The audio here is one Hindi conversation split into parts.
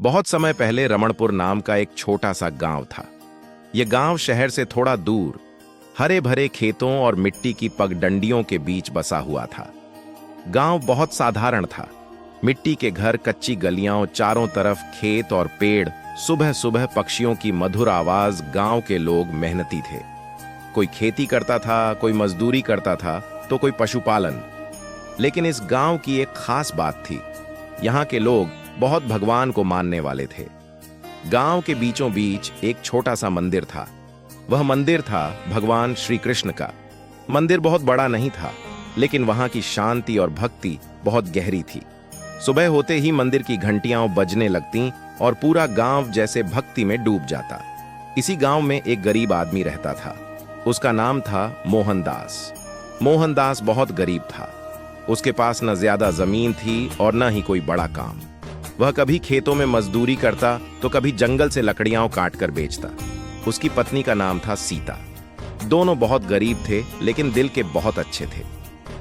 बहुत समय पहले रमणपुर नाम का एक छोटा सा गांव था। यह गांव शहर से थोड़ा दूर हरे भरे खेतों और मिट्टी की पगडंडियों के बीच बसा हुआ था। गांव बहुत साधारण था। मिट्टी के घर, कच्ची गलियां, चारों तरफ खेत और पेड़। सुबह सुबह पक्षियों की मधुर आवाज। गांव के लोग मेहनती थे। कोई खेती करता था, कोई मजदूरी करता था, तो कोई पशुपालन। लेकिन इस गांव की एक खास बात थी। यहाँ के लोग बहुत भगवान को मानने वाले थे। गांव के बीचों बीच एक छोटा सा मंदिर था। वह मंदिर था भगवान श्री कृष्ण का। मंदिर बहुत बड़ा नहीं था, लेकिन वहां की शांति और भक्ति बहुत गहरी थी। सुबह होते ही मंदिर की घंटियां बजने लगतीं और पूरा गांव जैसे भक्ति में डूब जाता। इसी गांव में एक गरीब आदमी रहता था। उसका नाम था मोहनदास। मोहनदास बहुत गरीब था। उसके पास न ज्यादा जमीन थी और न ही कोई बड़ा काम। वह कभी खेतों में मजदूरी करता तो कभी जंगल से लकड़ियां काट कर बेचता। उसकी पत्नी का नाम था सीता। दोनों बहुत गरीब थे, लेकिन दिल के बहुत अच्छे थे।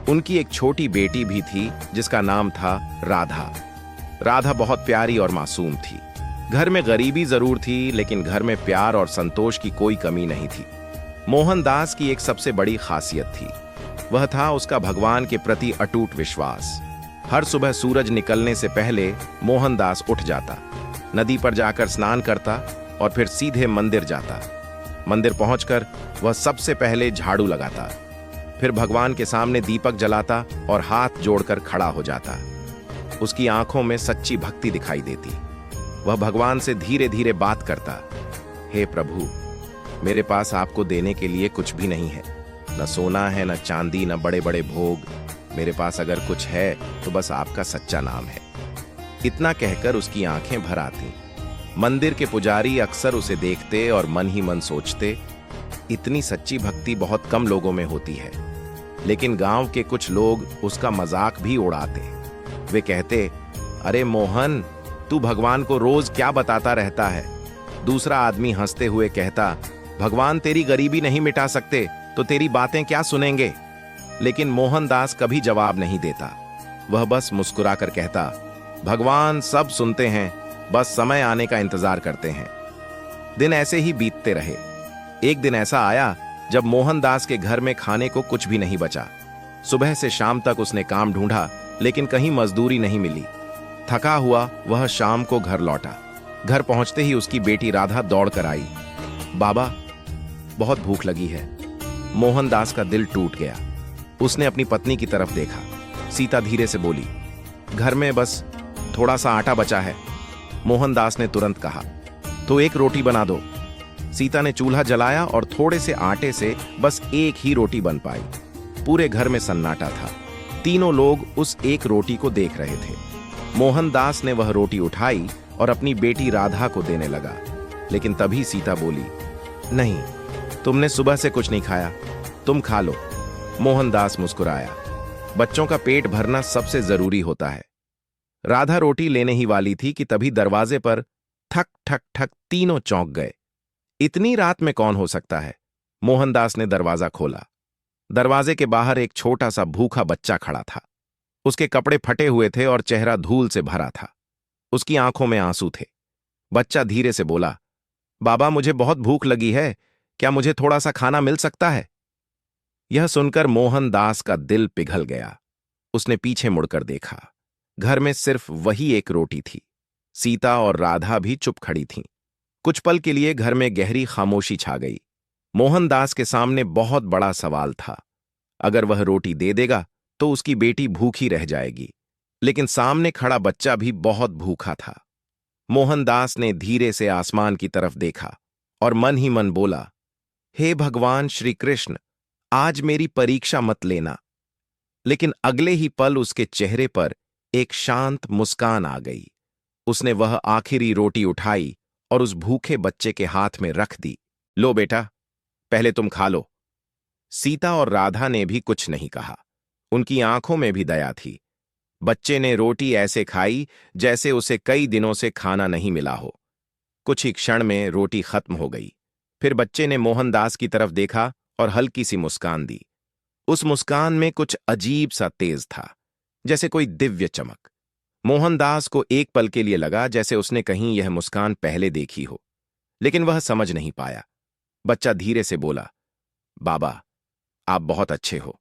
उनकी एक छोटी बेटी भी थी जिसका नाम था राधा। राधा बहुत प्यारी और मासूम थी। घर में गरीबी जरूर थी, लेकिन घर में प्यार और संतोष की कोई कमी नहीं थी। मोहनदास की एक सबसे बड़ी खासियत थी। वह था उसका भगवान के प्रति अटूट विश्वास। हर सुबह सूरज निकलने से पहले मोहनदास उठ जाता, नदी पर जाकर स्नान करता और फिर सीधे मंदिर जाता। मंदिर पहुंचकर वह सबसे पहले झाड़ू लगाता, फिर भगवान के सामने दीपक जलाता और हाथ जोड़कर खड़ा हो जाता। उसकी आंखों में सच्ची भक्ति दिखाई देती। वह भगवान से धीरे धीरे बात करता, हे प्रभु, मेरे पास आपको देने के लिए कुछ भी नहीं है। न सोना है, न चांदी, न बड़े बड़े भोग। मेरे पास अगर कुछ है तो बस आपका सच्चा नाम है। इतना कहकर उसकी आंखें भर आती। मंदिर के पुजारी अक्सर उसे देखते और मन ही मन सोचते, इतनी सच्ची भक्ति बहुत कम लोगों में होती है। लेकिन गांव के कुछ लोग उसका मजाक भी उड़ाते। वे कहते, अरे मोहन, तू भगवान को रोज क्या बताता रहता है। दूसरा आदमी हंसते हुए कहता, भगवान तेरी गरीबी नहीं मिटा सकते तो तेरी बातें क्या सुनेंगे। लेकिन मोहनदास कभी जवाब नहीं देता। वह बस मुस्कुराकर कहता, भगवान सब सुनते हैं, बस समय आने का इंतजार करते हैं। दिन ऐसे ही बीतते रहे। एक दिन ऐसा आया जब मोहनदास के घर में खाने को कुछ भी नहीं बचा। सुबह से शाम तक उसने काम ढूंढा, लेकिन कहीं मजदूरी नहीं मिली। थका हुआ वह शाम को घर लौटा। घर पहुंचते ही उसकी बेटी राधा दौड़ कर आई। बाबा, बहुत भूख लगी है। मोहनदास का दिल टूट गया। उसने अपनी पत्नी की तरफ देखा। सीता धीरे से बोली, घर में बस थोड़ा सा आटा बचा है। मोहनदास ने तुरंत कहा, तो एक रोटी बना दो। सीता ने चूल्हा जलाया और थोड़े से आटे से बस एक ही रोटी बन पाई। पूरे घर में सन्नाटा था। तीनों लोग उस एक रोटी को देख रहे थे। मोहनदास ने वह रोटी उठाई और अपनी बेटी राधा को देने लगा। लेकिन तभी सीता बोली, नहीं, तुमने सुबह से कुछ नहीं खाया, तुम खा लो। मोहनदास मुस्कुराया। बच्चों का पेट भरना सबसे जरूरी होता है। राधा रोटी लेने ही वाली थी कि तभी दरवाजे पर ठक ठक ठक तीनों चौंक गए। इतनी रात में कौन हो सकता है? मोहनदास ने दरवाजा खोला। दरवाजे के बाहर एक छोटा सा भूखा बच्चा खड़ा था। उसके कपड़े फटे हुए थे और चेहरा धूल से भरा था। उसकी आंखों में आंसू थे। बच्चा धीरे से बोला, बाबा, मुझे बहुत भूख लगी है, क्या मुझे थोड़ा सा खाना मिल सकता है? यह सुनकर मोहनदास का दिल पिघल गया। उसने पीछे मुड़कर देखा। घर में सिर्फ वही एक रोटी थी। सीता और राधा भी चुप खड़ी थीं। कुछ पल के लिए घर में गहरी खामोशी छा गई। मोहनदास के सामने बहुत बड़ा सवाल था। अगर वह रोटी दे देगा तो उसकी बेटी भूखी रह जाएगी, लेकिन सामने खड़ा बच्चा भी बहुत भूखा था। मोहनदास ने धीरे से आसमान की तरफ देखा और मन ही मन बोला, हे भगवान श्री कृष्ण, आज मेरी परीक्षा मत लेना। लेकिन अगले ही पल उसके चेहरे पर एक शांत मुस्कान आ गई। उसने वह आखिरी रोटी उठाई और उस भूखे बच्चे के हाथ में रख दी। लो बेटा, पहले तुम खा लो। सीता और राधा ने भी कुछ नहीं कहा। उनकी आंखों में भी दया थी। बच्चे ने रोटी ऐसे खाई जैसे उसे कई दिनों से खाना नहीं मिला हो। कुछ ही क्षण में रोटी खत्म हो गई। फिर बच्चे ने मोहनदास की तरफ देखा और हल्की सी मुस्कान दी। उस मुस्कान में कुछ अजीब सा तेज था, जैसे कोई दिव्य चमक। मोहनदास को एक पल के लिए लगा जैसे उसने कहीं यह मुस्कान पहले देखी हो, लेकिन वह समझ नहीं पाया। बच्चा धीरे से बोला, बाबा, आप बहुत अच्छे हो।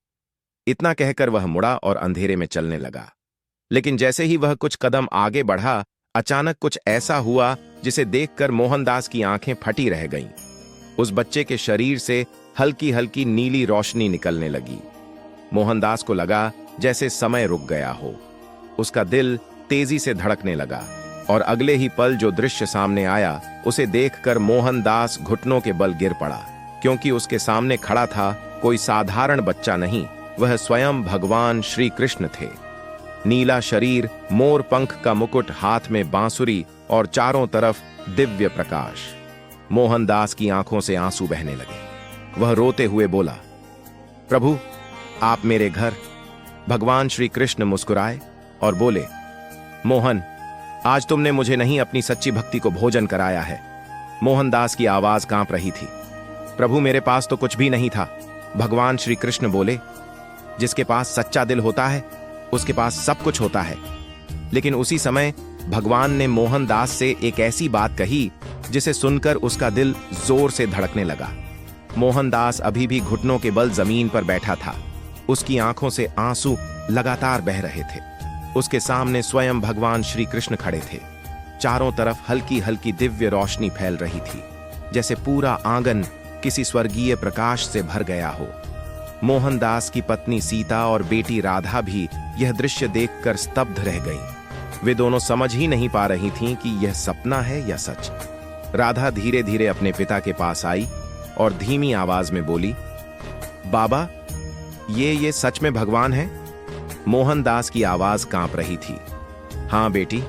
इतना कहकर वह मुड़ा और अंधेरे में चलने लगा। लेकिन जैसे ही वह कुछ कदम आगे बढ़ा, अचानक कुछ ऐसा हुआ जिसे देखकर मोहनदास की आंखें फटी रह गईं। उस बच्चे के शरीर से हल्की हल्की नीली रोशनी निकलने लगी। मोहनदास को लगा जैसे समय रुक गया हो। उसका दिल तेजी से धड़कने लगा और अगले ही पल जो दृश्य सामने आया उसे देखकर मोहनदास घुटनों के बल गिर पड़ा, क्योंकि उसके सामने खड़ा था कोई साधारण बच्चा नहीं, वह स्वयं भगवान श्री कृष्ण थे। नीला शरीर, मोर पंख का मुकुट, हाथ में बांसुरी और चारों तरफ दिव्य प्रकाश। मोहनदास की आंखों से आंसू बहने लगे। वह रोते हुए बोला, प्रभु, आप मेरे घर। भगवान श्री कृष्ण मुस्कुराए और बोले, मोहन, आज तुमने मुझे नहीं अपनी सच्ची भक्ति को भोजन कराया है। मोहनदास की आवाज कांप रही थी। प्रभु, मेरे पास तो कुछ भी नहीं था। भगवान श्री कृष्ण बोले, जिसके पास सच्चा दिल होता है उसके पास सब कुछ होता है। लेकिन उसी समय भगवान ने मोहनदास से एक ऐसी बात कही जिसे सुनकर उसका दिल जोर से धड़कने लगा। मोहनदास अभी भी घुटनों के बल जमीन पर बैठा था। उसकी आंखों से आंसू लगातार बह रहे थे। उसके सामने स्वयं भगवान श्री कृष्ण खड़े थे। चारों तरफ हल्की हल्की दिव्य रोशनी फैल रही थी, जैसे पूरा आंगन किसी स्वर्गीय प्रकाश से भर गया हो। मोहनदास की पत्नी सीता और बेटी राधा भी यह दृश्य देखकर स्तब्ध रह गईं। वे दोनों समझ ही नहीं पा रही थीं कि यह सपना है या सच। राधा धीरे धीरे अपने पिता के पास आई और धीमी आवाज में बोली, बाबा, ये सच में भगवान है? मोहनदास की आवाज कांप रही थी। हाँ बेटी,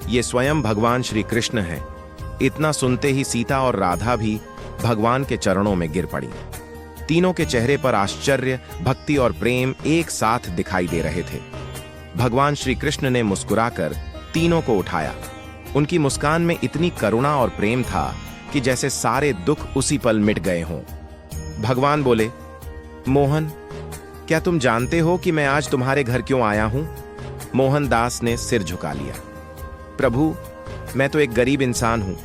ये स्वयं भगवान श्री कृष्ण हैं। इतना सुनते ही सीता और राधा भी भगवान के चरणों में गिर पड़ी। तीनों के चेहरे पर आश्चर्य, भक्ति और प्रेम एक साथ दिखाई दे रहे थे। भगवान श्री कृष्ण ने मुस्कुराकर तीनों को उठाया। उनकी मुस्कान में इतनी करुणा और प्रेम था कि जैसे सारे दुख उसी पल मिट गए हों। भगवान बोले, मोहन, क्या तुम जानते हो कि मैं आज तुम्हारे घर क्यों आया हूं? मोहनदास ने सिर झुका लिया। प्रभु, मैं तो एक गरीब इंसान हूं।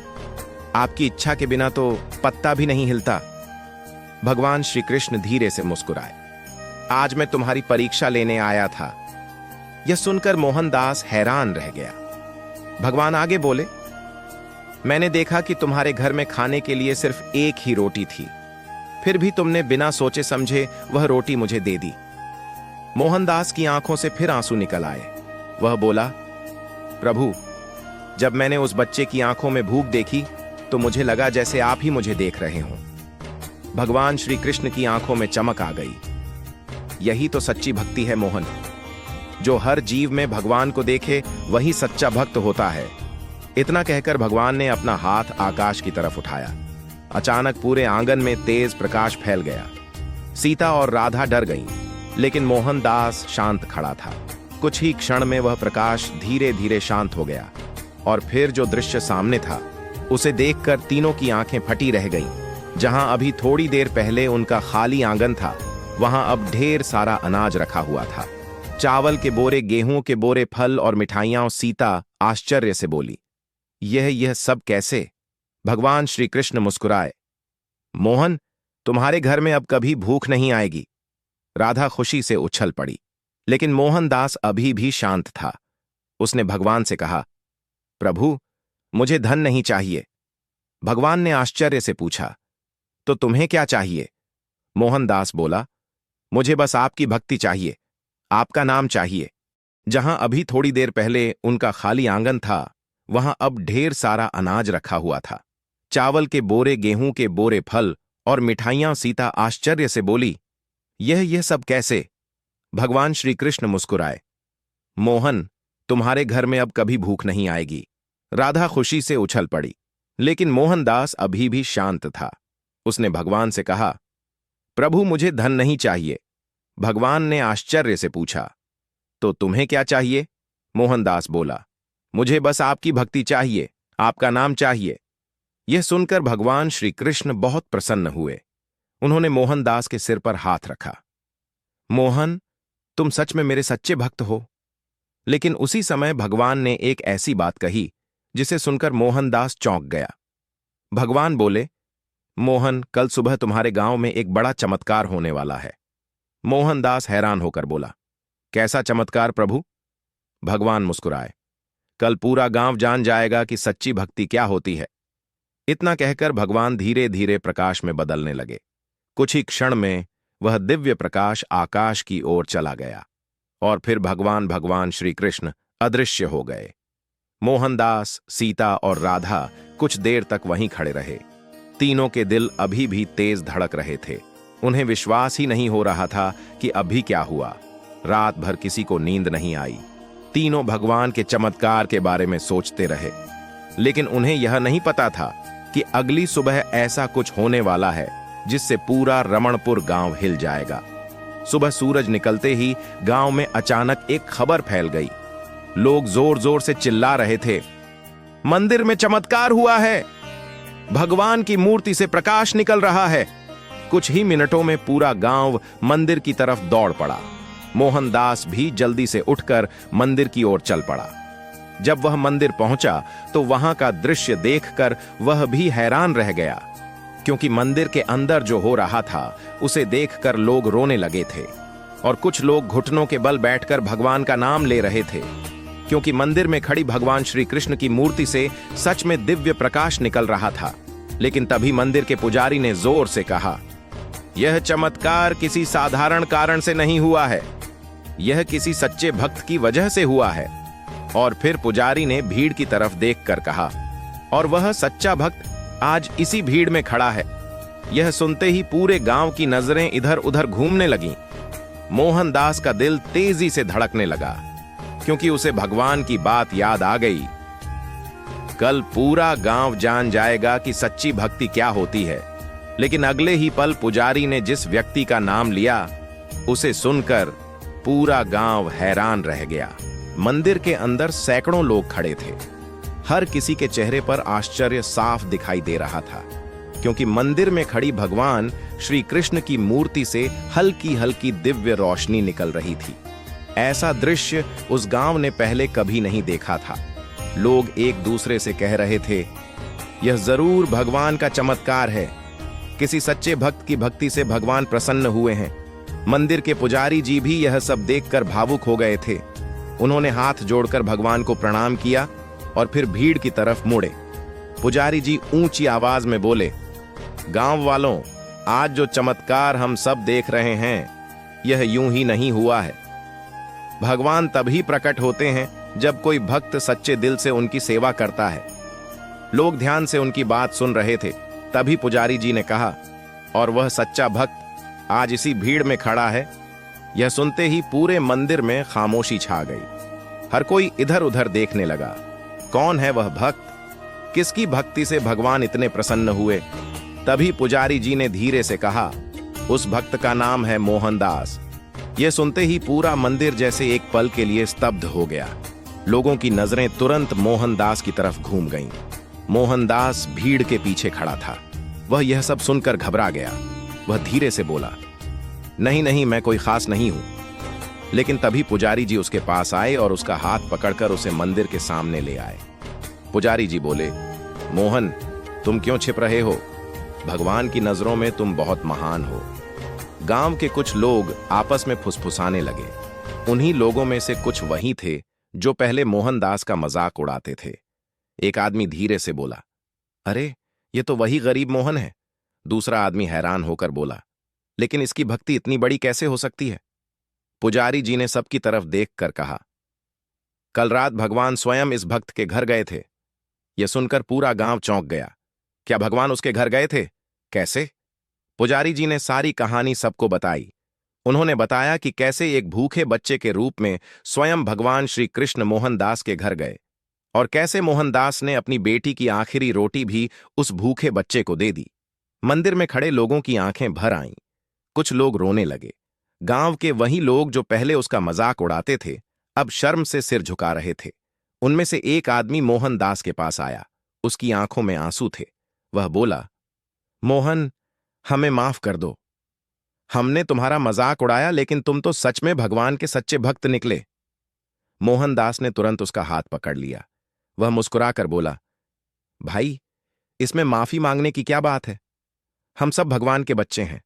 आपकी इच्छा के बिना तो पत्ता भी नहीं हिलता। भगवान श्री कृष्ण धीरे से मुस्कुराए। आज मैं तुम्हारी परीक्षा लेने आया था। यह सुनकर मोहनदास हैरान रह गया। भगवान आगे बोले, मैंने देखा कि तुम्हारे घर में खाने के लिए सिर्फ एक ही रोटी थी, फिर भी तुमने बिना सोचे समझे वह रोटी मुझे दे दी। मोहनदास की आंखों से फिर आंसू निकल आए। वह बोला, प्रभु, जब मैंने उस बच्चे की आंखों में भूख देखी तो मुझे लगा जैसे आप ही मुझे देख रहे हों। भगवान श्री कृष्ण की आंखों में चमक आ गई। यही तो सच्ची भक्ति है मोहन। जो हर जीव में भगवान को देखे वही सच्चा भक्त होता है। इतना कहकर भगवान ने अपना हाथ आकाश की तरफ उठाया। अचानक पूरे आंगन में तेज प्रकाश फैल गया। सीता और राधा डर गईं, लेकिन मोहनदास शांत खड़ा था। कुछ ही क्षण में वह प्रकाश धीरे धीरे शांत हो गया और फिर जो दृश्य सामने था उसे देखकर तीनों की आंखें फटी रह गईं। जहां अभी थोड़ी देर पहले उनका खाली आंगन था, वहां अब ढेर सारा अनाज रखा हुआ था। चावल के बोरे, गेहूं के बोरे, फल और मिठाइयां। सीता आश्चर्य से बोली, यह सब कैसे? भगवान श्री कृष्ण मुस्कुराए, मोहन, तुम्हारे घर में अब कभी भूख नहीं आएगी। राधा खुशी से उछल पड़ी, लेकिन मोहनदास अभी भी शांत था। उसने भगवान से कहा, प्रभु, मुझे धन नहीं चाहिए। भगवान ने आश्चर्य से पूछा, तो तुम्हें क्या चाहिए? मोहनदास बोला, मुझे बस आपकी भक्ति चाहिए, आपका नाम चाहिए। जहां अभी थोड़ी देर पहले उनका खाली आंगन था, वहां अब ढेर सारा अनाज रखा हुआ था। चावल के बोरे, गेहूं के बोरे, फल और मिठाइयां। सीता आश्चर्य से बोली, यह सब कैसे? भगवान श्री कृष्ण मुस्कुराए, मोहन, तुम्हारे घर में अब कभी भूख नहीं आएगी। राधा खुशी से उछल पड़ी, लेकिन मोहनदास अभी भी शांत था। उसने भगवान से कहा, प्रभु, मुझे धन नहीं चाहिए। भगवान ने आश्चर्य से पूछा, तो तुम्हें क्या चाहिए? मोहनदास बोला, मुझे बस आपकी भक्ति चाहिए, आपका नाम चाहिए। यह सुनकर भगवान श्री कृष्ण बहुत प्रसन्न हुए। उन्होंने मोहनदास के सिर पर हाथ रखा। मोहन, तुम सच में मेरे सच्चे भक्त हो। लेकिन उसी समय भगवान ने एक ऐसी बात कही जिसे सुनकर मोहनदास चौंक गया। भगवान बोले, मोहन, कल सुबह तुम्हारे गांव में एक बड़ा चमत्कार होने वाला है। मोहनदास हैरान होकर बोला, कैसा चमत्कार प्रभु? भगवान मुस्कुराए, कल पूरा गांव जान जाएगा कि सच्ची भक्ति क्या होती है। इतना कहकर भगवान धीरे धीरे प्रकाश में बदलने लगे। कुछ ही क्षण में वह दिव्य प्रकाश आकाश की ओर चला गया और फिर भगवान श्री कृष्ण अदृश्य हो गए। मोहनदास, सीता और राधा कुछ देर तक वहीं खड़े रहे। तीनों के दिल अभी भी तेज धड़क रहे थे। उन्हें विश्वास ही नहीं हो रहा था कि अभी क्या हुआ। रात भर किसी को नींद नहीं आई। तीनों भगवान के चमत्कार के बारे में सोचते रहे, लेकिन उन्हें यह नहीं पता था कि अगली सुबह ऐसा कुछ होने वाला है जिससे पूरा रमणपुर गांव हिल जाएगा। सुबह सूरज निकलते ही गांव में अचानक एक खबर फैल गई। लोग जोर जोर से चिल्ला रहे थे, मंदिर में चमत्कार हुआ है, भगवान की मूर्ति से प्रकाश निकल रहा है। कुछ ही मिनटों में पूरा गांव मंदिर की तरफ दौड़ पड़ा। मोहनदास भी जल्दी से उठकर मंदिर की ओर चल पड़ा। जब वह मंदिर पहुंचा तो वहां का दृश्य देखकर वह भी हैरान रह गया, क्योंकि मंदिर के अंदर जो हो रहा था उसे देखकर लोग रोने लगे थे और कुछ लोग घुटनों के बल बैठकर भगवान का नाम ले रहे थे, क्योंकि मंदिर में खड़ी भगवान श्री कृष्ण की मूर्ति से सच में दिव्य प्रकाश निकल रहा था। लेकिन तभी मंदिर के पुजारी ने जोर से कहा, यह चमत्कार किसी साधारण कारण से नहीं हुआ है, यह किसी सच्चे भक्त की वजह से हुआ है। और फिर पुजारी ने भीड़ की तरफ देखकर कहा, और वह सच्चा भक्त आज इसी भीड़ में खड़ा है। यह सुनते ही पूरे गांव की नजरें इधर उधर घूमने लगीं। मोहनदास का दिल तेजी से धड़कने लगा, क्योंकि उसे भगवान की बात याद आ गई, कल पूरा गांव जान जाएगा कि सच्ची भक्ति क्या होती है। लेकिन अगले ही पल पुजारी ने जिस व्यक्ति का नाम लिया उसे सुनकर पूरा गांव हैरान रह गया। मंदिर के अंदर सैकड़ों लोग खड़े थे। हर किसी के चेहरे पर आश्चर्य साफ दिखाई दे रहा था, क्योंकि मंदिर में खड़ी भगवान श्री कृष्ण की मूर्ति से हल्की हल्की दिव्य रोशनी निकल रही थी। ऐसा दृश्य उस गांव ने पहले कभी नहीं देखा था। लोग एक दूसरे से कह रहे थे, यह जरूर भगवान का चमत्कार है, किसी सच्चे भक्त की भक्ति से भगवान प्रसन्न हुए हैं। मंदिर के पुजारी जी भी यह सब देखकर भावुक हो गए थे। उन्होंने हाथ जोड़कर भगवान को प्रणाम किया और फिर भीड़ की तरफ मुड़े। पुजारी जी ऊंची आवाज में बोले, गांव वालों, आज जो चमत्कार हम सब देख रहे हैं यह यूं ही नहीं हुआ है। भगवान तभी प्रकट होते हैं जब कोई भक्त सच्चे दिल से उनकी सेवा करता है। लोग ध्यान से उनकी बात सुन रहे थे। तभी पुजारी जी ने कहा, और वह सच्चा भक्त आज इसी भीड़ में खड़ा है। यह सुनते ही पूरे मंदिर में खामोशी छा गई। हर कोई इधर उधर देखने लगा, कौन है वह भक्त, किसकी भक्ति से भगवान इतने प्रसन्न हुए। तभी पुजारी जी ने धीरे से कहा, उस भक्त का नाम है मोहनदास। यह सुनते ही पूरा मंदिर जैसे एक पल के लिए स्तब्ध हो गया। लोगों की नजरें तुरंत मोहनदास की तरफ घूम गईं। मोहनदास भीड़ के पीछे खड़ा था। वह यह सब सुनकर घबरा गया। वह धीरे से बोला, नहीं नहीं, मैं कोई खास नहीं हूं। लेकिन तभी पुजारी जी उसके पास आए और उसका हाथ पकड़कर उसे मंदिर के सामने ले आए। पुजारी जी बोले, मोहन, तुम क्यों छिप रहे हो? भगवान की नजरों में तुम बहुत महान हो। गांव के कुछ लोग आपस में फुसफुसाने लगे। उन्हीं लोगों में से कुछ वही थे जो पहले मोहनदास का मजाक उड़ाते थे। एक आदमी धीरे से बोला, अरे, ये तो वही गरीब मोहन है। दूसरा आदमी हैरान होकर बोला, लेकिन इसकी भक्ति इतनी बड़ी कैसे हो सकती है? पुजारी जी ने सबकी तरफ देखकर कहा, कल रात भगवान स्वयं इस भक्त के घर गए थे। यह सुनकर पूरा गांव चौंक गया। क्या भगवान उसके घर गए थे? कैसे? पुजारी जी ने सारी कहानी सबको बताई। उन्होंने बताया कि कैसे एक भूखे बच्चे के रूप में स्वयं भगवान श्री कृष्ण मोहनदास के घर गए और कैसे मोहनदास ने अपनी बेटी की आखिरी रोटी भी उस भूखे बच्चे को दे दी। मंदिर में खड़े लोगों की आंखें भर आईं। कुछ लोग रोने लगे। गांव के वही लोग जो पहले उसका मजाक उड़ाते थे अब शर्म से सिर झुका रहे थे। उनमें से एक आदमी मोहनदास के पास आया। उसकी आंखों में आंसू थे। वह बोला, मोहन, हमें माफ कर दो। हमने तुम्हारा मजाक उड़ाया, लेकिन तुम तो सच में भगवान के सच्चे भक्त निकले। मोहनदास ने तुरंत उसका हाथ पकड़ लिया। वह मुस्कुराकर बोला, भाई, इसमें माफी मांगने की क्या बात है? हम सब भगवान के बच्चे हैं।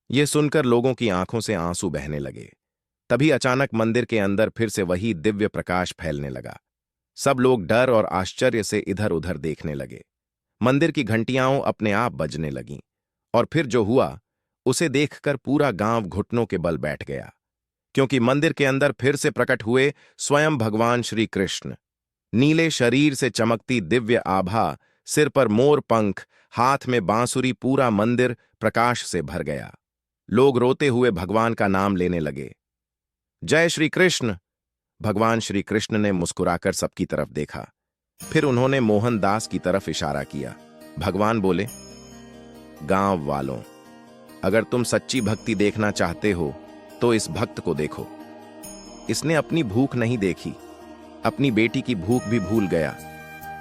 यह सुनकर लोगों की आंखों से आंसू बहने लगे। तभी अचानक मंदिर के अंदर फिर से वही दिव्य प्रकाश फैलने लगा। सब लोग डर और आश्चर्य से इधर उधर देखने लगे। मंदिर की घंटियां अपने आप बजने लगीं, और फिर जो हुआ उसे देखकर पूरा गांव घुटनों के बल बैठ गया, क्योंकि मंदिर के अंदर फिर से प्रकट हुए स्वयं भगवान श्री कृष्ण। नीले शरीर से चमकती दिव्य आभा, सिर पर मोर पंख, हाथ में बांसुरी, पूरा मंदिर प्रकाश से भर गया। लोग रोते हुए भगवान का नाम लेने लगे। जय श्री कृष्ण! भगवान श्री कृष्ण ने मुस्कुराकर सबकी तरफ देखा। फिर उन्होंने मोहनदास की तरफ इशारा किया। भगवान बोले, गांव वालों, अगर तुम सच्ची भक्ति देखना चाहते हो तो इस भक्त को देखो। इसने अपनी भूख नहीं देखी, अपनी बेटी की भूख भी भूल गया,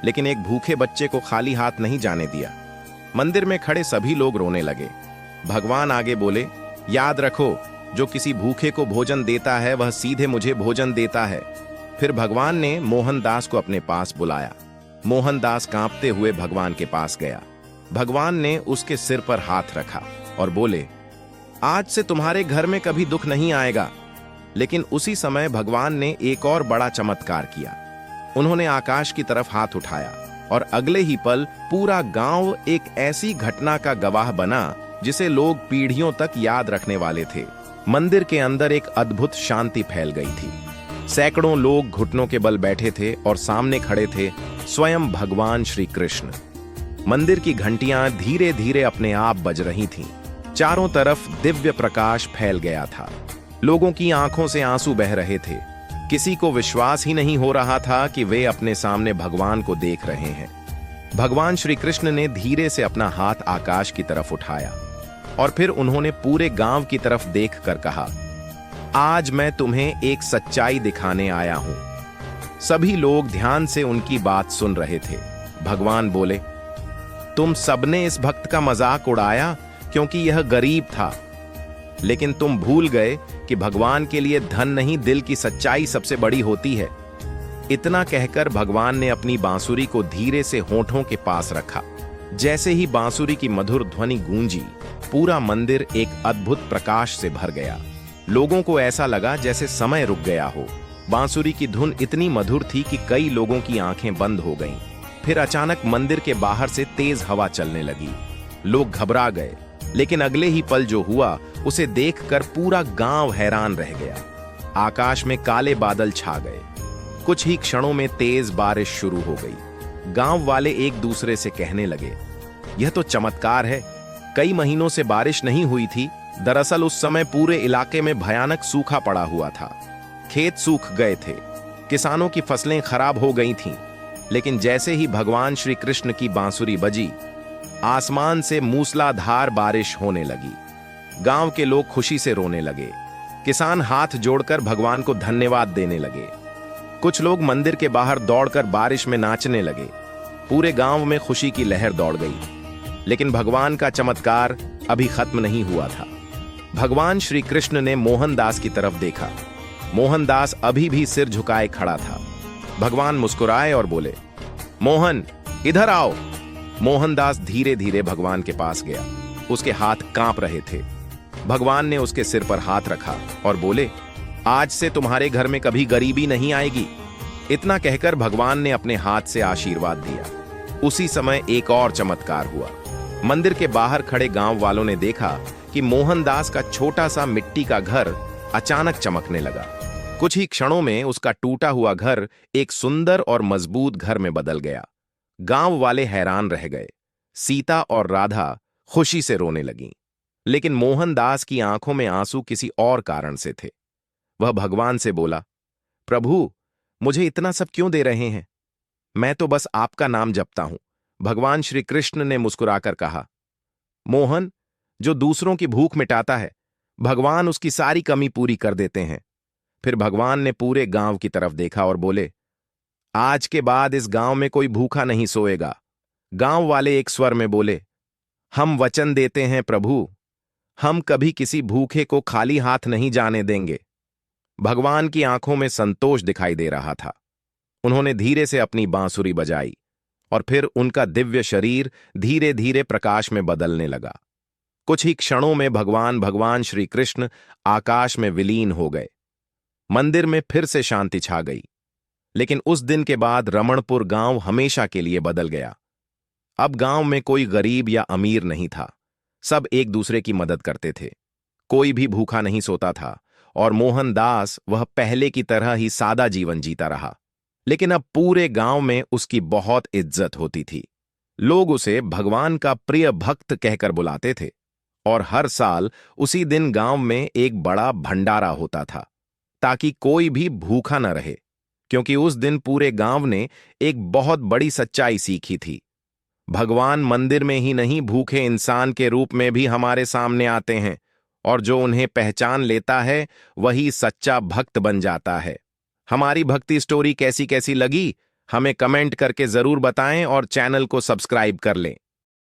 लेकिन एक भूखे बच्चे को खाली हाथ नहीं जाने दिया। मंदिर में खड़े सभी लोग रोने लगे। भगवान आगे बोले, याद रखो, जो किसी भूखे को भोजन देता है वह सीधे मुझे भोजन देता है। फिर भगवान ने मोहनदास को अपने पास बुलाया। मोहनदास कांपते हुए भगवान के पास गया। भगवान ने उसके सिर पर हाथ रखा और बोले, आज से तुम्हारे घर में कभी दुख नहीं आएगा। लेकिन उसी समय भगवान ने एक और बड़ा चमत्कार किया। उन्होंने आकाश की तरफ हाथ उठाया और अगले ही पल पूरा गांव एक ऐसी घटना का गवाह बना जिसे लोग पीढ़ियों तक याद रखने वाले थे। मंदिर के अंदर एक अद्भुत शांति फैल गई थी। सैकड़ों लोग घुटनों के बल बैठे थे और सामने खड़े थे स्वयं भगवान श्री कृष्ण। मंदिर की घंटियां धीरे धीरे अपने आप बज रही थीं। चारों तरफ दिव्य प्रकाश फैल गया था। लोगों की आंखों से आंसू बह रहे थे। किसी को विश्वास ही नहीं हो रहा था कि वे अपने सामने भगवान को देख रहे हैं। भगवान श्री कृष्ण ने धीरे से अपना हाथ आकाश की तरफ उठाया और फिर उन्होंने पूरे गांव की तरफ देखकर कहा, आज मैं तुम्हें एक सच्चाई दिखाने आया हूं। सभी लोग ध्यान से उनकी बात सुन रहे थे। भगवान बोले, तुम सबने इस भक्त का मजाक उड़ाया क्योंकि यह गरीब था, लेकिन तुम भूल गए कि भगवान के लिए धन नहीं, दिल की सच्चाई सबसे बड़ी होती है। इतना कहकर भगवान ने अपनी बांसुरी को धीरे से होठों के पास रखा। जैसे ही बांसुरी की मधुर ध्वनि गूंजी, पूरा मंदिर एक अद्भुत प्रकाश से भर गया। लोगों को ऐसा लगा जैसे समय रुक गया हो। बांसुरी की धुन इतनी मधुर थी कि कई लोगों की आंखें बंद हो गईं। फिर अचानक मंदिर के बाहर से तेज हवा चलने लगी। लोग घबरा गए, लेकिन अगले ही पल जो हुआ उसे देखकर पूरा गांव हैरान रह गया। आकाश में काले बादल छा गए। कुछ ही क्षणों में तेज बारिश शुरू हो गई। गांव वाले एक दूसरे से कहने लगे, यह तो चमत्कार है। कई महीनों से बारिश नहीं हुई थी। दरअसल उस समय पूरे इलाके में भयानक सूखा पड़ा हुआ था। खेत सूख गए थे, किसानों की फसलें खराब हो गई थीं। लेकिन जैसे ही भगवान श्री कृष्ण की बांसुरी बजी, आसमान से मूसलाधार बारिश होने लगी। गांव के लोग खुशी से रोने लगे। किसान हाथ जोड़कर भगवान को धन्यवाद देने लगे। कुछ लोग मंदिर के बाहर दौड़कर बारिश में नाचने लगे। पूरे गांव में खुशी की लहर दौड़ गई। लेकिन भगवान का चमत्कार अभी खत्म नहीं हुआ था। भगवान श्री कृष्ण ने मोहनदास की तरफ देखा। मोहनदास अभी भी सिर झुकाए खड़ा था। भगवान मुस्कुराए और बोले, मोहन, इधर आओ। मोहनदास धीरे धीरे भगवान के पास गया। उसके हाथ कांप रहे थे। भगवान ने उसके सिर पर हाथ रखा और बोले, आज से तुम्हारे घर में कभी गरीबी नहीं आएगी। इतना कहकर भगवान ने अपने हाथ से आशीर्वाद दिया। उसी समय एक और चमत्कार हुआ। मंदिर के बाहर खड़े गांव वालों ने देखा कि मोहनदास का छोटा सा मिट्टी का घर अचानक चमकने लगा। कुछ ही क्षणों में उसका टूटा हुआ घर एक सुंदर और मजबूत घर में बदल गया। गांव वाले हैरान रह गए। सीता और राधा खुशी से रोने लगीं। लेकिन मोहनदास की आंखों में आंसू किसी और कारण से थे। वह भगवान से बोला, प्रभु, मुझे इतना सब क्यों दे रहे हैं? मैं तो बस आपका नाम जपता हूं। भगवान श्री कृष्ण ने मुस्कुराकर कहा, मोहन, जो दूसरों की भूख मिटाता है, भगवान उसकी सारी कमी पूरी कर देते हैं। फिर भगवान ने पूरे गांव की तरफ देखा और बोले, आज के बाद इस गांव में कोई भूखा नहीं सोएगा। गांव वाले एक स्वर में बोले, हम वचन देते हैं प्रभु, हम कभी किसी भूखे को खाली हाथ नहीं जाने देंगे। भगवान की आंखों में संतोष दिखाई दे रहा था। उन्होंने धीरे से अपनी बांसुरी बजाई और फिर उनका दिव्य शरीर धीरे धीरे प्रकाश में बदलने लगा। कुछ ही क्षणों में भगवान भगवान श्री कृष्ण आकाश में विलीन हो गए। मंदिर में फिर से शांति छा गई। लेकिन उस दिन के बाद रमणपुर गांव हमेशा के लिए बदल गया। अब गांव में कोई गरीब या अमीर नहीं था। सब एक दूसरे की मदद करते थे। कोई भी भूखा नहीं सोता था और मोहनदास वह पहले की तरह ही सादा जीवन जीता रहा। लेकिन अब पूरे गांव में उसकी बहुत इज्जत होती थी। लोग उसे भगवान का प्रिय भक्त कहकर बुलाते थे और हर साल उसी दिन गांव में एक बड़ा भंडारा होता था ताकि कोई भी भूखा न रहे, क्योंकि उस दिन पूरे गांव ने एक बहुत बड़ी सच्चाई सीखी थी। भगवान मंदिर में ही नहीं, भूखे इंसान के रूप में भी हमारे सामने आते हैं और जो उन्हें पहचान लेता है वही सच्चा भक्त बन जाता है। हमारी भक्ति स्टोरी कैसी कैसी लगी हमें कमेंट करके जरूर बताएं और चैनल को सब्सक्राइब कर लें।